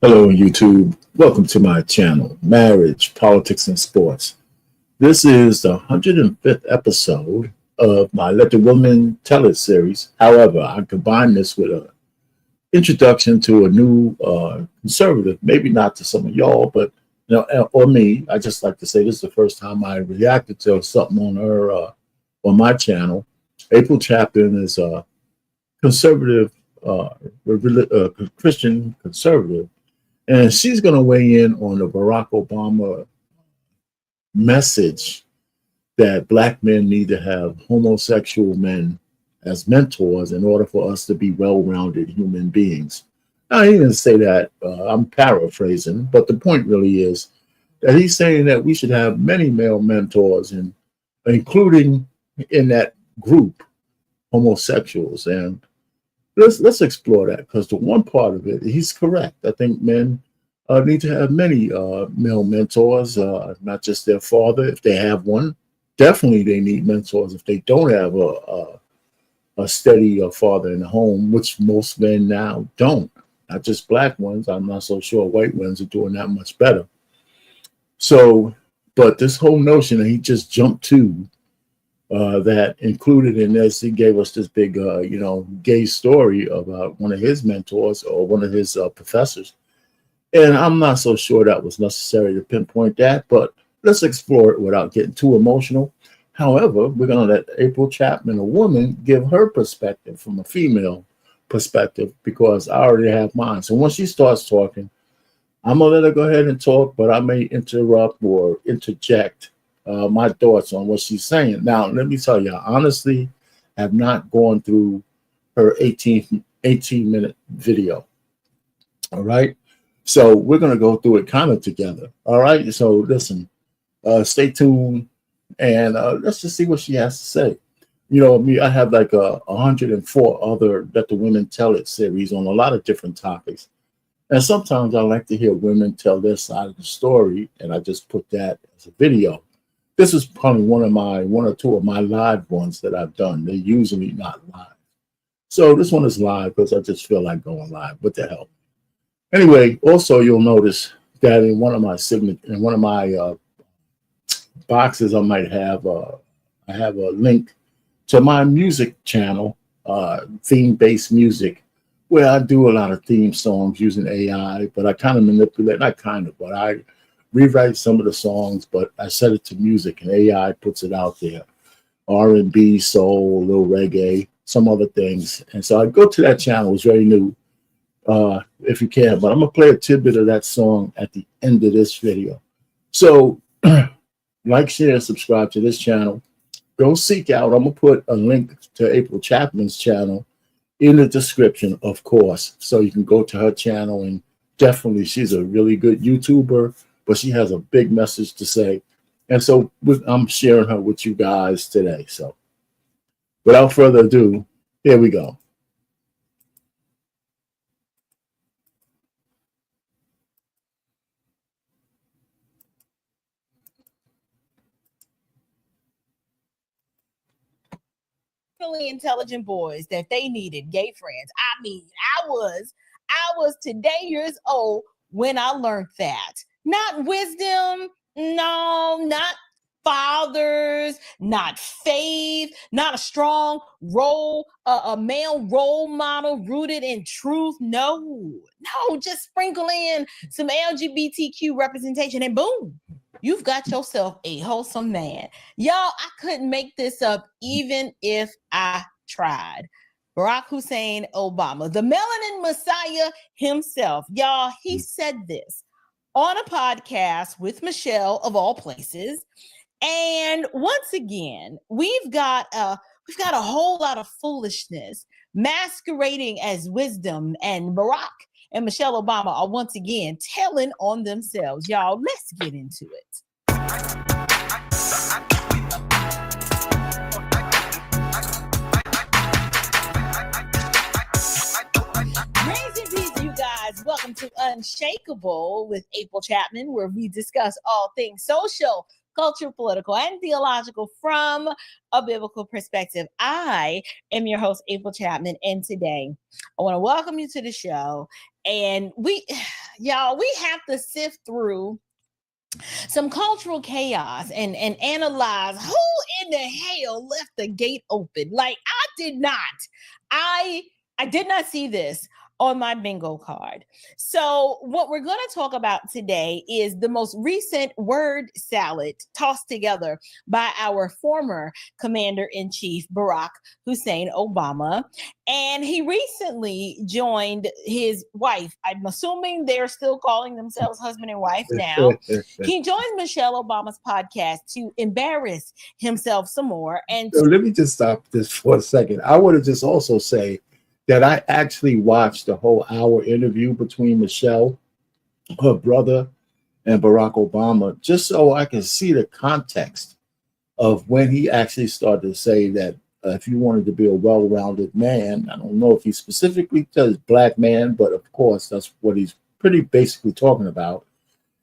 Hello, YouTube. Welcome to my channel, Marriage, Politics, and Sports. This is the 105th episode of my Let the Women Tell It series. However, I combine this with an introduction to a new conservative, maybe not to some of y'all, but or me. I just like to say this is the first time I reacted to something on her on my channel. April Chapman is a conservative, Christian conservative. And she's going to weigh in on the Barak Obama message that Black men need to have homosexual men as mentors in order for us to be well-rounded human beings. Now, he didn't say that. I'm paraphrasing, but the point really is that he's saying that we should have many male mentors, and including in that group homosexuals. And let's explore that, because the one part of it, he's correct. I think men need to have many male mentors, not just their father if they have one. Definitely they need mentors if they don't have a steady father in the home, which most men now don't. Not just Black ones. I'm not so sure white ones are doing that much better. So, but this whole notion that he just jumped to, that included in this, he gave us this big, gay story about one of his mentors or one of his professors. And I'm not so sure that was necessary to pinpoint that, but let's explore it without getting too emotional. However, we're going to let April Chapman, a woman, give her perspective from a female perspective, because I already have mine. So once she starts talking, I'm going to let her go ahead and talk, but I may interrupt or interject my thoughts on what she's saying. Now, let me tell you, I honestly have not gone through her 18-minute video. All right. So we're going to go through it kind of together. All right. So listen, stay tuned, and let's just see what she has to say. I have like 104 other Let the Women Tell It series on a lot of different topics. And sometimes I like to hear women tell their side of the story, and I just put that as a video. This is probably one or two of my live ones that I've done. They're usually not live. So this one is live because I just feel like going live. What the hell? Anyway, also you'll notice that in one of my boxes, I might have I have a link to my music channel, theme-based music, where I do a lot of theme songs using AI, but I kind of manipulate, not kind of, but I rewrite some of the songs, but I set it to music and AI puts it out there. R&B, soul, a little reggae, some other things. And so I go to that channel. It's very new, if you can, but I'm going to play a tidbit of that song at the end of this video. So like, share, subscribe to this channel. Go seek out. I'm going to put a link to April Chapman's channel in the description, of course, so you can go to her channel. And definitely, she's a really good YouTuber, but she has a big message to say. And so I'm sharing her with you guys today. So without further ado, here we go. Intelligent boys that they needed gay friends. I mean, I was today years old when I learned that. Not wisdom, no, not fathers, not faith, not a strong role, a male role model rooted in truth. No, just sprinkle in some LGBTQ representation and boom, you've got yourself a wholesome man. Y'all, I couldn't make this up even if I tried. Barack Hussein Obama, the melanin messiah himself. Y'all, he said this on a podcast with Michelle, of all places. And once again, we've got a whole lot of foolishness masquerading as wisdom, and Barack and Michelle Obama are once again telling on themselves. Y'all, let's get into it. Grace and peace, you guys. Welcome to Unshakable with April Chapman, where we discuss all things social, cultural, political, and theological from a biblical perspective. I am your host, April Chapman, and today I want to welcome you to the show. And we have to sift through some cultural chaos and analyze who in the hell left the gate open. Like, I did not see this on my bingo card. So what we're going to talk about today is the most recent word salad tossed together by our former commander-in-chief, Barak Hussein Obama. And he recently joined his wife. I'm assuming they're still calling themselves husband and wife now. He joined Michelle Obama's podcast to embarrass himself some more. And so let me just stop this for a second. I want to just also say that I actually watched the whole hour interview between Michelle, her brother, and Barack Obama, just so I can see the context of when he actually started to say that if you wanted to be a well-rounded man, I don't know if he specifically says black man, but of course, that's what he's pretty basically talking about,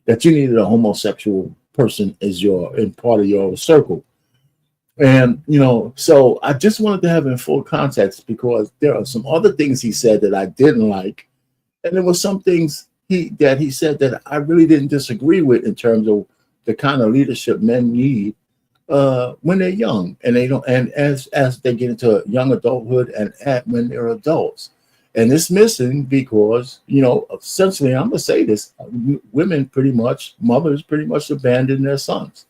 that you needed a homosexual person as in part of your circle. And, so I just wanted to have in full context because there are some other things he said that I didn't like. And there were some things that he said that I really didn't disagree with in terms of the kind of leadership men need when they're young and they don't, and as they get into young adulthood and when they're adults. And it's missing because, essentially, I'm going to say this, mothers pretty much abandon their sons.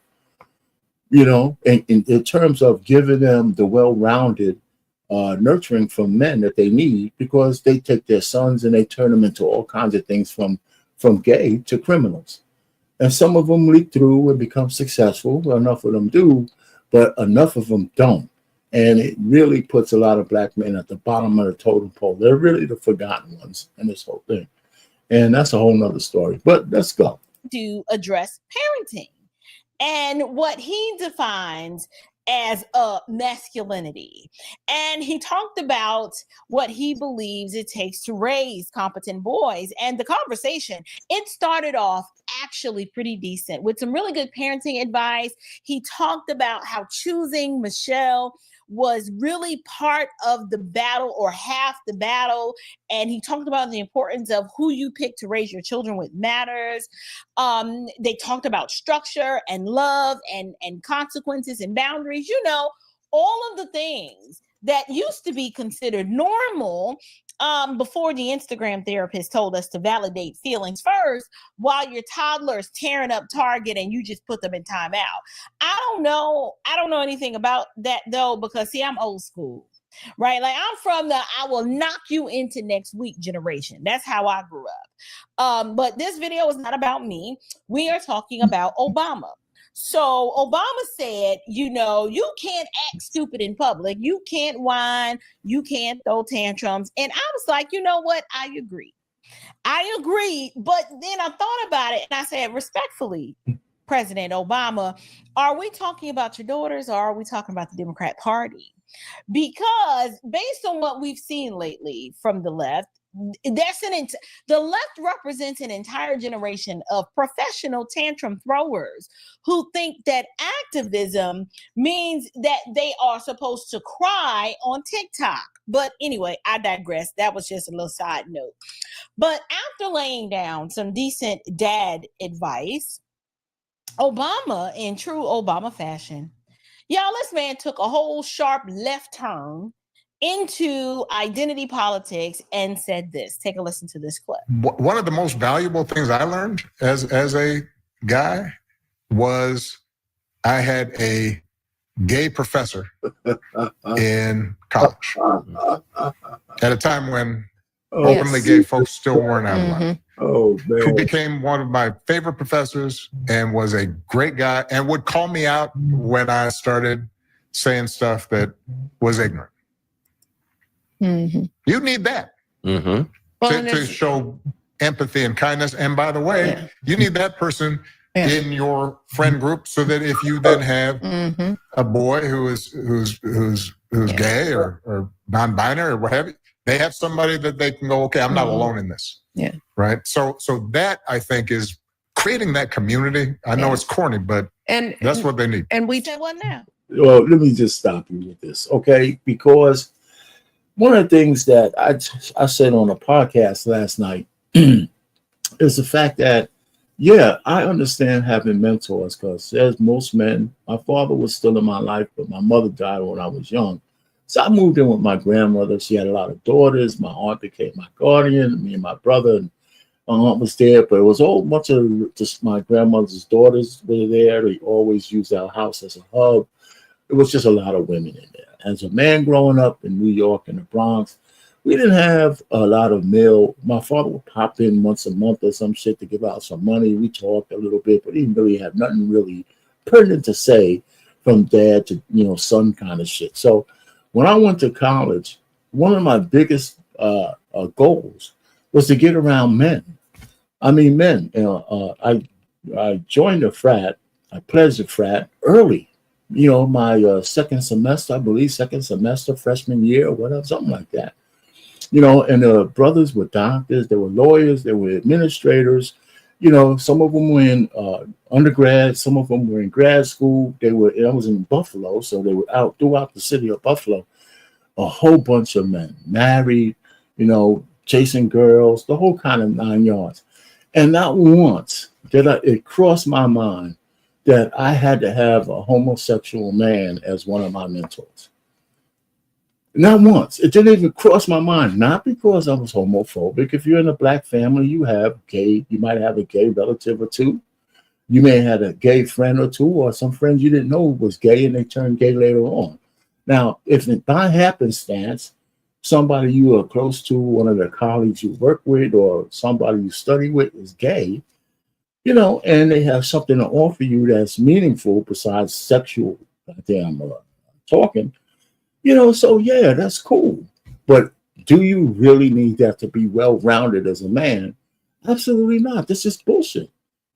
In terms of giving them the well-rounded nurturing from men that they need, because they take their sons and they turn them into all kinds of things from gay to criminals. And some of them leak through and become successful. Well, enough of them do, but enough of them don't. And it really puts a lot of black men at the bottom of the totem pole. They're really the forgotten ones in this whole thing. And that's a whole nother story. But let's go. To address parenting and what he defines as masculinity. And he talked about what he believes it takes to raise competent boys. And the conversation, it started off actually pretty decent with some really good parenting advice. He talked about how choosing Michelle was really part of the battle or half the battle. And he talked about the importance of who you pick to raise your children with matters. They talked about structure and love and consequences and boundaries, all of the things that used to be considered normal before the Instagram therapist told us to validate feelings first while your toddler's tearing up Target and you just put them in timeout. I don't know anything about that though, because see, I'm old school, right? Like I'm from the I will knock you into next week generation. That's how I grew up. But this video is not about me. We are talking about Obama. So Obama said, you can't act stupid in public. You can't whine. You can't throw tantrums. And I was like, you know what? I agree. But then I thought about it and I said, respectfully, President Obama, are we talking about your daughters or are we talking about the Democrat Party? Because based on what we've seen lately from the left, the left represents an entire generation of professional tantrum throwers who think that activism means that they are supposed to cry on TikTok. But anyway, I digress. That was just a little side note. But after laying down some decent dad advice, Obama, in true Obama fashion, this man took a whole sharp left turn into identity politics and said this. Take a listen to this clip. One of the most valuable things I learned as a guy was I had a gay professor in college at a time when openly gay folks still weren't out of line. Oh, man. Who became one of my favorite professors and was a great guy and would call me out when I started saying stuff that was ignorant. Mm-hmm. You need that to show empathy and kindness. And by the way, you need that person in your friend group so that if you then have a boy who's gay or non-binary or what have you, they have somebody that they can go, okay, I'm not alone in this. Yeah. Right. So that I think is creating that community. I know it's corny, but that's what they need. And we said what now? Well, let me just stop you with this, okay? Because one of the things that I said on a podcast last night is the fact that, yeah, I understand having mentors, because as most men, my father was still in my life, but my mother died when I was young. So I moved in with my grandmother. She had a lot of daughters. My aunt became my guardian. Me and my brother and my aunt was there, but it was a whole bunch of just my grandmother's daughters were there. They always used our house as a hub. It was just a lot of women in there. As a man growing up in New York and the Bronx, we didn't have a lot of male. My father would pop in once a month or some shit to give out some money. We talked a little bit, but he didn't really have nothing really pertinent to say from dad to, son kind of shit. So when I went to college, one of my biggest goals was to get around men. I mean, men. I joined a frat. I pledged a frat early. My second semester, freshman year, or whatever, something like that. And the brothers were doctors, they were lawyers, they were administrators. Some of them were in undergrad, some of them were in grad school. I was in Buffalo, so they were out throughout the city of Buffalo. A whole bunch of men, married, chasing girls, the whole kind of 9 yards. And not once did it crossed my mind that I had to have a homosexual man as one of my mentors. Not once. It didn't even cross my mind. Not because I was homophobic. If you're in a black family, you might have a gay relative or two. You may have a gay friend or two, or some friends you didn't know was gay and they turned gay later on. Now, if by happenstance, somebody you are close to, one of the colleagues you work with, or somebody you study with is gay, and they have something to offer you that's meaningful besides sexual talking, so yeah, that's cool. But do you really need that to be well-rounded as a man? Absolutely not. This is bullshit.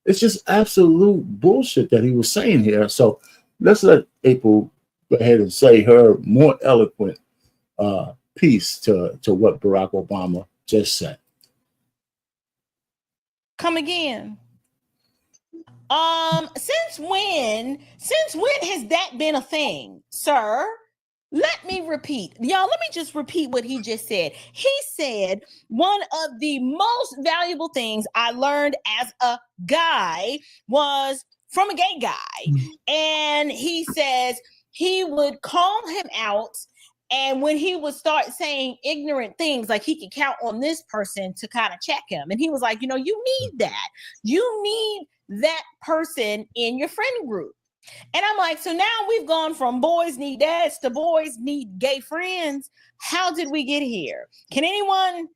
It's just absolute bullshit that he was saying here. So let's let April go ahead and say her more eloquent piece to what Barack Obama just said. Come again. Since when has that been a thing, sir? Let me repeat. Y'all, let me just repeat what he just said. He said one of the most valuable things I learned as a guy was from a gay guy. And he says he would call him out, and when he would start saying ignorant things, like he could count on this person to kind of check him. And he was like, you need that. You need that person in your friend group. And I'm like, so now we've gone from boys need dads to boys need gay friends. How did we get here? Can anyone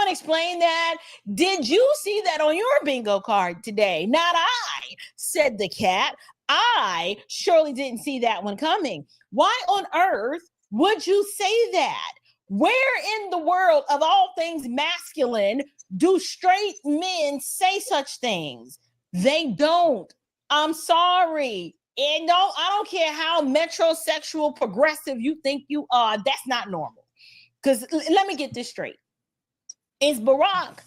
explain that? Did you see that on your bingo card today? Not I, said the cat. I surely didn't see that one coming. Why on earth would you say that? Where in the world of all things masculine do straight men say such things? They don't. I'm sorry. And I don't care how metrosexual progressive you think you are. That's not normal. Because let me get this straight. Is Barack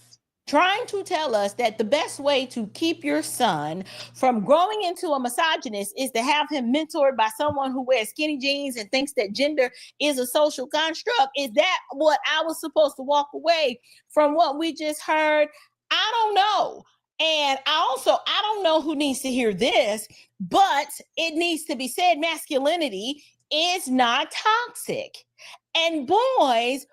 trying to tell us that the best way to keep your son from growing into a misogynist is to have him mentored by someone who wears skinny jeans and thinks that gender is a social construct? Is that what I was supposed to walk away from what we just heard? I don't know. And I don't know who needs to hear this, but it needs to be said, masculinity is not toxic. And boys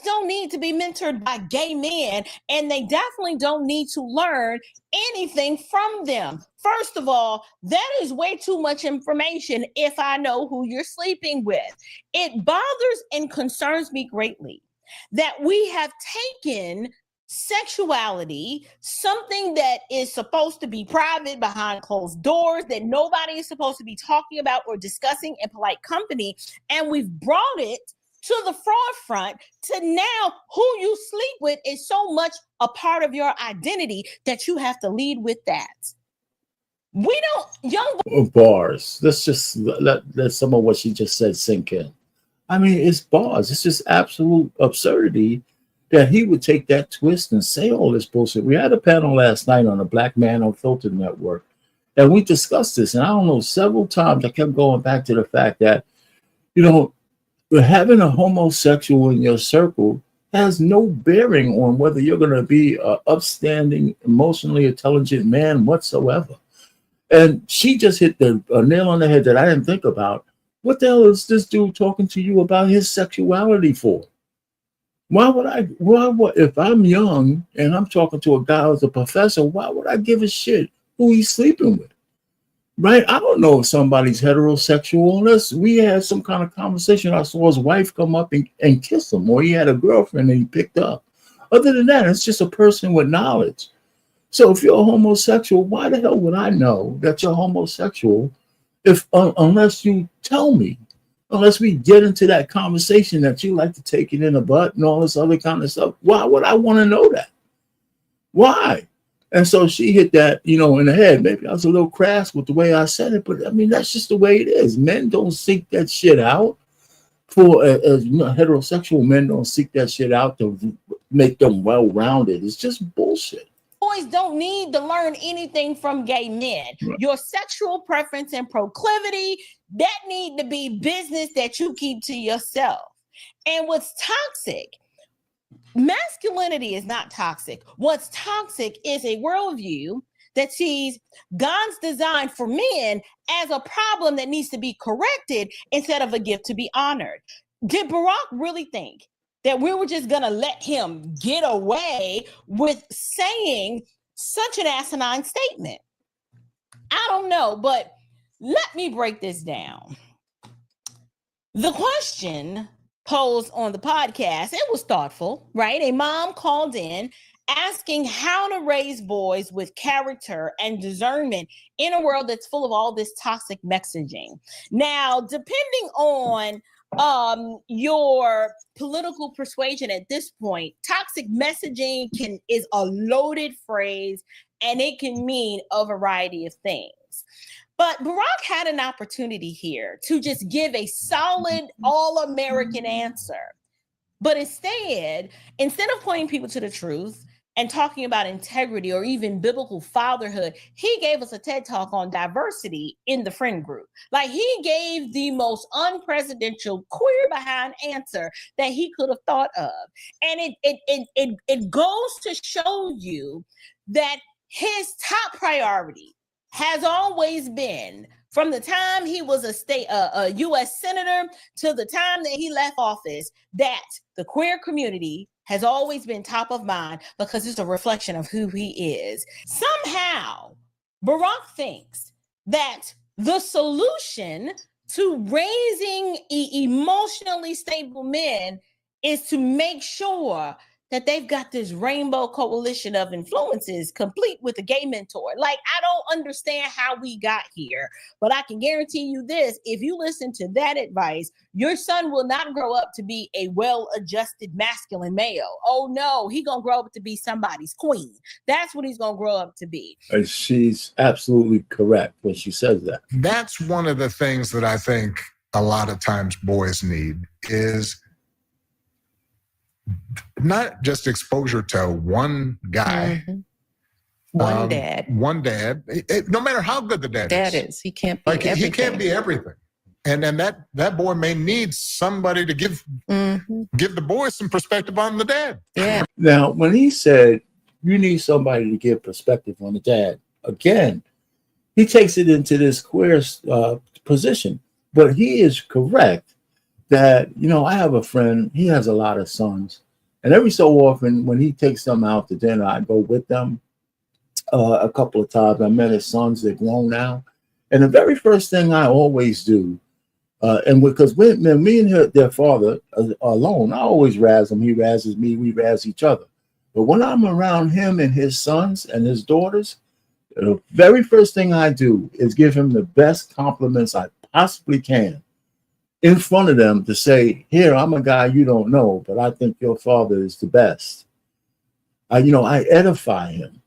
don't need to be mentored by gay men, and they definitely don't need to learn anything from them. First of all, that is way too much information if I know who you're sleeping with. It bothers and concerns me greatly that we have taken sexuality, something that is supposed to be private behind closed doors, that nobody is supposed to be talking about or discussing in polite company, and we've brought it to the forefront to now who you sleep with is so much a part of your identity that you have to lead with that. We don't, young bars. Let's just let some of what she just said sink in. I mean, it's bars. It's just absolute absurdity that he would take that twist and say all this bullshit. We had a panel last night on the Black Man Unfiltered Network, and we discussed this. And I don't know, several times I kept going back to the fact that, you know, having a homosexual in your circle has no bearing on whether you're going to be an upstanding, emotionally intelligent man whatsoever. And she just hit the nail on the head that I didn't think about. What the hell is this dude talking to you about his sexuality for? Why would if I'm young and I'm talking to a guy who's a professor, why would I give a shit who he's sleeping with? Right? I don't know if somebody's heterosexual unless we had some kind of conversation. I saw his wife come up and kiss him, or he had a girlfriend and he picked up. Other than that, it's just a person with knowledge. So if you're a homosexual, why the hell would I know that you're homosexual if unless you tell me? Unless we get into that conversation that you like to take it in the butt and all this other kind of stuff. Why would I want to know that? Why? And so she hit that, you know, in the head. Maybe I was a little crass with the way I said it, but I mean, that's just the way it is. Men don't seek that shit out for, you know, heterosexual men don't seek that shit out to make them well-rounded. It's just bullshit. Boys don't need to learn anything from gay men. Right. Your sexual preference and proclivity, that need to be business that you keep to yourself. And what's toxic, masculinity is not toxic. What's toxic is a worldview that sees God's design for men as a problem that needs to be corrected instead of a gift to be honored. Did Barak really think that we were just going to let him get away with saying such an asinine statement? I don't know, but let me break this down. The question posed on the podcast, it was thoughtful, right? A mom called in asking how to raise boys with character and discernment in a world that's full of all this toxic messaging. Now, depending on your political persuasion at this point, toxic messaging is a loaded phrase and it can mean a variety of things. But Barak had an opportunity here to just give a solid all-American answer. But instead of pointing people to the truth and talking about integrity or even biblical fatherhood, he gave us a TED Talk on diversity in the friend group. Like, he gave the most unpresidential, queer behind answer that he could have thought of. And it goes to show you that his top priority has always been, from the time he was a U.S. senator to the time that he left office, that the queer community has always been top of mind because it's a reflection of who he is. Somehow, Barak thinks that the solution to raising emotionally stable men is to make sure that they've got this rainbow coalition of influences complete with a gay mentor. Like, I don't understand how we got here, but I can guarantee you this: if you listen to that advice, your son will not grow up to be a well-adjusted masculine male. Oh no, he's gonna grow up to be somebody's queen. That's what he's gonna grow up to be. And she's absolutely correct when she says that. That's one of the things that I think a lot of times boys need is not just exposure to one guy. Mm-hmm. One dad. No matter how good the dad is. He can't be everything. He can't be everything. And then that boy may need somebody to give the boy some perspective on the dad. Yeah. Now, when he said you need somebody to give perspective on the dad, again, he takes it into this queer position. But he is correct that, you know, I have a friend, he has a lot of sons. And every so often, when he takes them out to dinner, I go with them a couple of times. I met his sons, they're grown now. And the very first thing I always do, and because me and their father are alone, I always razz him. He razzes me, we razz each other. But when I'm around him and his sons and his daughters, the very first thing I do is give him the best compliments I possibly can in front of them, to say, here, I'm a guy you don't know, but I think your father is the best. I edify him.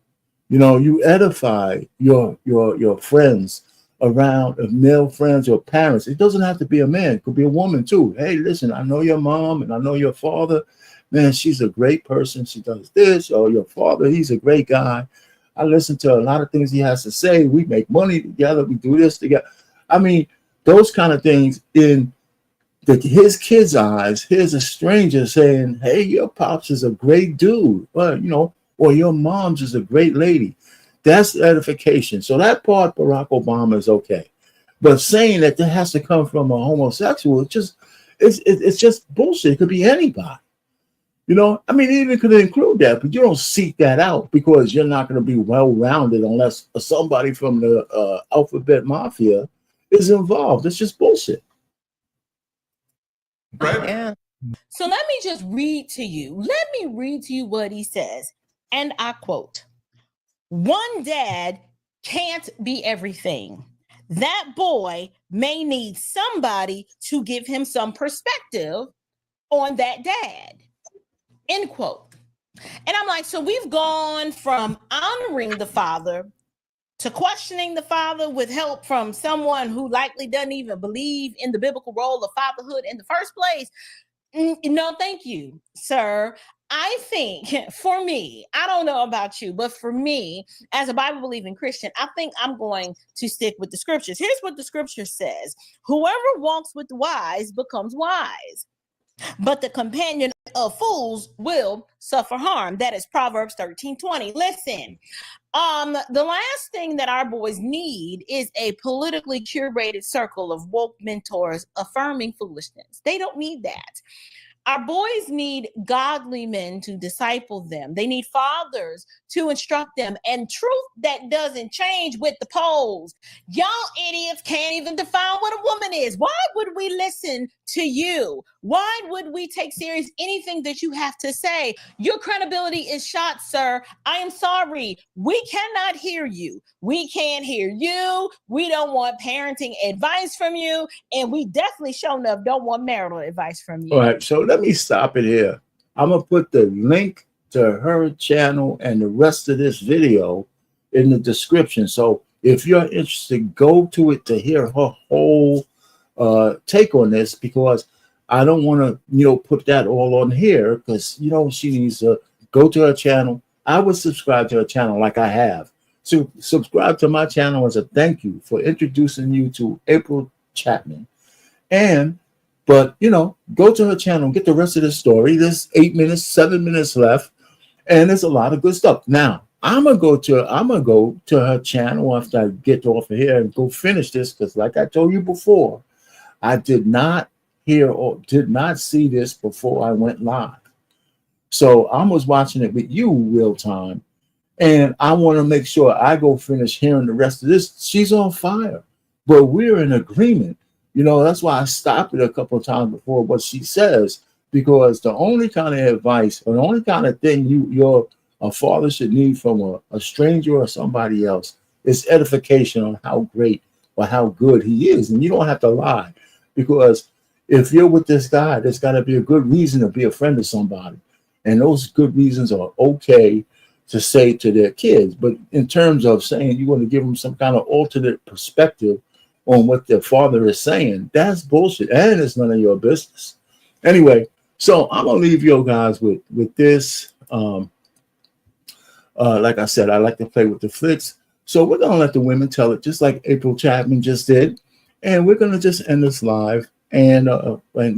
You know, you edify your friends around, male friends or parents. It doesn't have to be a man. It could be a woman too. Hey, listen, I know your mom and I know your father, man, she's a great person. She does this. Or your father, he's a great guy. I listen to a lot of things he has to say. We make money together. We do this together. I mean, those kind of things in his kids' eyes. Here's a stranger saying, hey, your pops is a great dude. Well, you know, or your mom's is a great lady. That's edification. So that part, Barack Obama, is okay. But saying that has to come from a homosexual, it's just bullshit. It could be anybody. You know, I mean, it even could include that, but you don't seek that out because you're not going to be well-rounded unless somebody from the alphabet mafia is involved. It's just bullshit. Right? Yeah. So let me just read to you. Let me read to you what he says. And I quote, "One dad can't be everything. That boy may need somebody to give him some perspective on that dad." End quote. And I'm like, so we've gone from honoring the father to questioning the father with help from someone who likely doesn't even believe in the biblical role of fatherhood in the first place. No, thank you, sir. I think for me, I don't know about you, but for me, as a Bible believing Christian, I think I'm going to stick with the scriptures. Here's what the scripture says: whoever walks with the wise becomes wise, but the companion of fools will suffer harm. That is Proverbs 13:20. Listen, the last thing that our boys need is a politically curated circle of woke mentors affirming foolishness. They don't need that. Our boys need godly men to disciple them. They need fathers to instruct them, and truth that doesn't change with the polls. Y'all idiots can't even define what a woman is. Why would we listen to you? Why would we take serious anything that you have to say? Your credibility is shot, sir. I am sorry. We cannot hear you. We can't hear you. We don't want parenting advice from you. And we definitely sure enough don't want marital advice from you. All right, so let me stop it here. I'm going to put the link to her channel and the rest of this video in the description. So if you're interested, go to it to hear her whole take on this, because I don't want to, put that all on here, because, she needs to go to her channel. I would subscribe to her channel like I have. So subscribe to my channel as a thank you for introducing you to April Chapman. But go to her channel and get the rest of the story. There's 7 minutes left, and there's a lot of good stuff. Now, I'm gonna go to her channel after I get off of here and go finish this, because like I told you before, I did not hear or did not see this before I went live. So I was watching it with you real time, and I want to make sure I go finish hearing the rest of this. She's on fire, but we're in agreement. That's why I stopped it a couple of times before what she says, because the only kind of advice or the only kind of thing a father should need from a stranger or somebody else is edification on how great or how good he is. And you don't have to lie, because if you're with this guy, there's got to be a good reason to be a friend of somebody. And those good reasons are okay to say to their kids. But in terms of saying you want to give them some kind of alternate perspective on what their father is saying, that's bullshit, and it's none of your business. Anyway, so I'm gonna leave you guys with this. Like I said, I like to play with the flicks, so we're gonna let the women tell it, just like April Chapman just did, and we're gonna just end this live and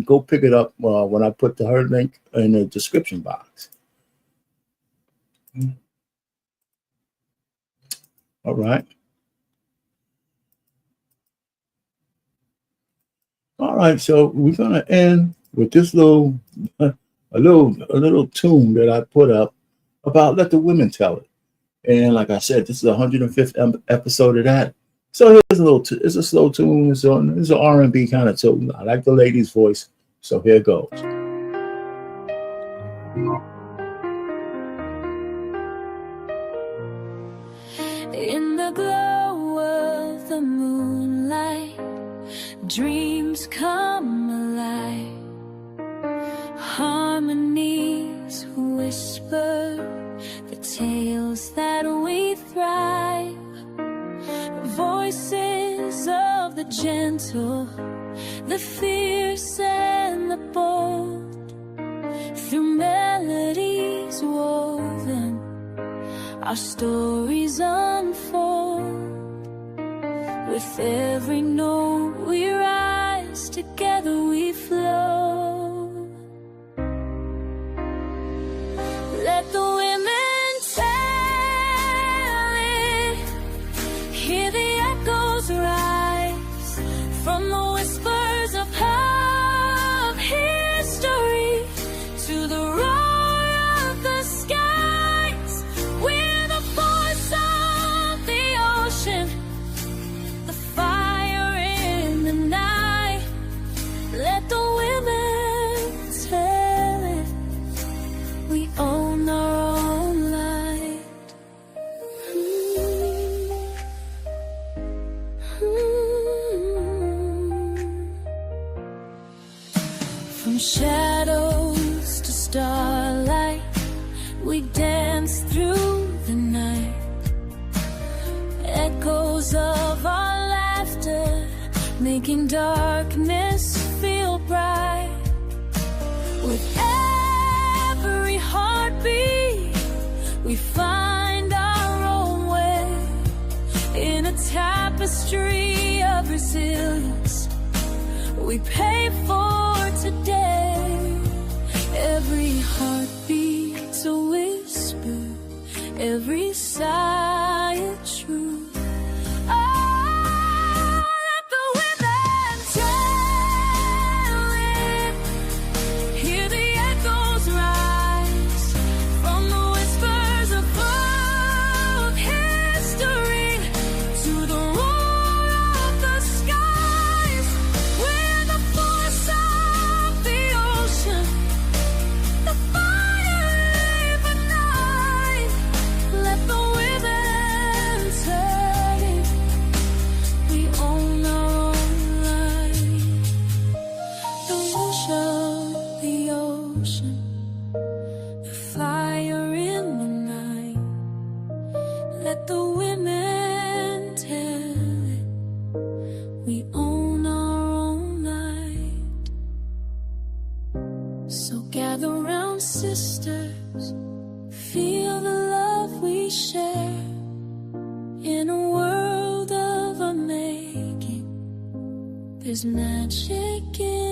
go pick it up when I put her link in the description box. All right. All right, so we're gonna end with this little tune that I put up about let the women tell it. And like I said, this is the 105th episode of that. So here's it's a slow tune. It's an R&B kind of tune. I like the lady's voice, so here it goes. In the glow of the moonlight, dreams come alive, harmonies whisper the tales that we thrive, voices of the gentle, the fierce and the bold, through our stories unfold. With every note we rise, together we flow. Let the women tell it, hear the echoes rise from the whispers of history to the roar of the skies. We're the force of the ocean, the fire in the night. Let the women tell it, we own our own light. From shadows to starlight, we dance through the night. Echoes of our laughter, making darkness feel bright. With every heartbeat, we find our own way in a tapestry of resilience we pay for today. Every heartbeat's a whisper, every sigh a truth. Oh, let the women tell it, hear the echoes rise from the whispers of history to the roar of the skies. We're the force of the ocean, the fire in the night. Let the women tell it, we own our own light. The wash of the ocean, the fire in the night. Let the women tell it, we own our own light. So gather round, sisters, feel the love we share. In a world of a making, there's magic in